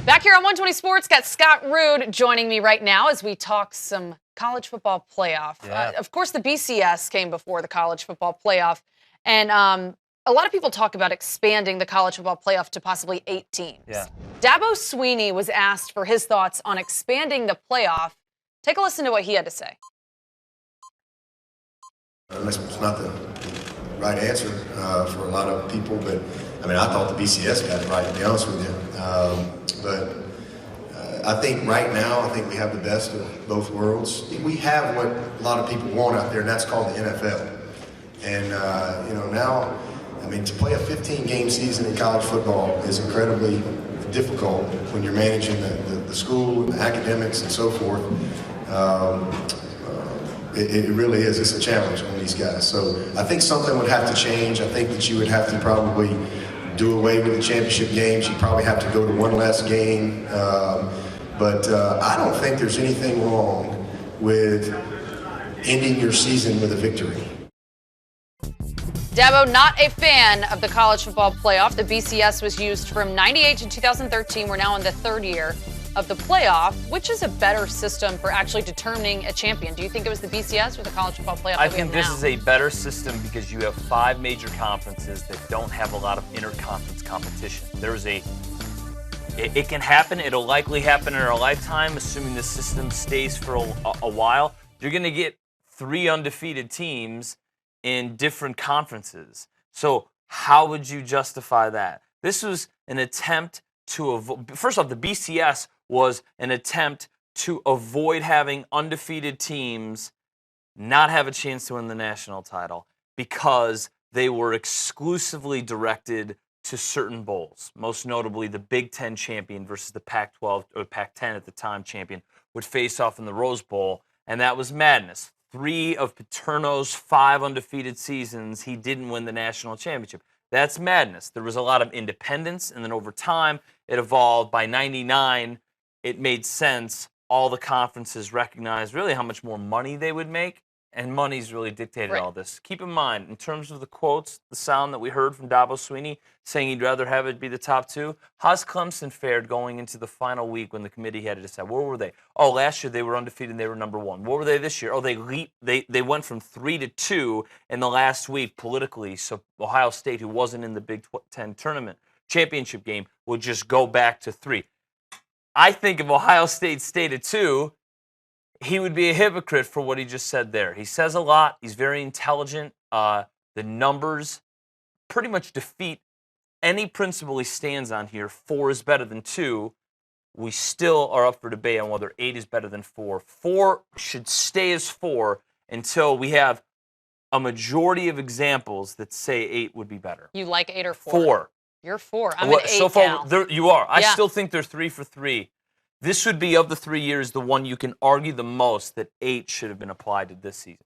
Back here on 120 Sports, got Scott Rude joining me right now as we talk some college football playoff. Yeah. Of course, the BCS came before the college football playoff. And a lot of people talk about expanding the college football playoff to possibly 8 teams. Yeah. Dabo Swinney was asked for his thoughts on expanding the playoff. Take a listen to what he had to say. It's not the right answer for a lot of people, but I mean, I thought the BCS got it right, to be honest with you. But I think right now, I think we have the best of both worlds. We have what a lot of people want out there, and that's called the NFL. And, now, I mean, to play a 15-game season in college football is incredibly difficult when you're managing the school, the academics, and so forth. It really is. It's a challenge on these guys. So I think something would have to change. I think that you would have to probably do away with the championship games. You probably have to go to one less game. But I don't think there's anything wrong with ending your season with a victory. Dabo, not a fan of the college football playoff. The BCS was used from 98 to 2013. We're now in the third year of the playoff. Which is a better system for actually determining a champion? Do you think it was the BCS or the college football playoff? I think this is a better system because you have 5 major conferences that don't have a lot of interconference competition. It can happen. It'll likely happen in our lifetime, assuming the system stays for a while. You're going to get 3 undefeated teams in different conferences. So how would you justify that? This was an attempt to avoid. First off, the BCS was an attempt to avoid having undefeated teams not have a chance to win the national title because they were exclusively directed to certain bowls. Most notably, the Big Ten champion versus the Pac-12 or Pac-10 at the time champion would face off in the Rose Bowl, and that was madness. 3 of Paterno's 5 undefeated seasons, he didn't win the national championship. That's madness. There was a lot of independence, and then over time, it evolved. By 99, it made sense. All the conferences recognized really how much more money they would make, and money's really dictated all this. Keep in mind, in terms of the quotes, the sound that we heard from Dabo Swinney saying he'd rather have it be the top 2, how's Clemson fared going into the final week when the committee had to decide? Where were they? Oh, last year they were undefeated and they were number 1. What were they this year? Oh, they went from 3 to 2 in the last week politically, so Ohio State, who wasn't in the Big Ten tournament championship game, would just go back to 3. I think if Ohio State stayed at 2, he would be a hypocrite for what he just said there. He says a lot. He's very intelligent. The numbers pretty much defeat any principle he stands on here. 4 is better than 2. We still are up for debate on whether 8 is better than 4. 4 should stay as 4 until we have a majority of examples that say 8 would be better. You like 8 or 4? 4. You're 4. I'm an 8 so far, you are. I still think they're 3 for 3. This would be, of the 3 years, the one you can argue the most that 8 should have been applied to this season.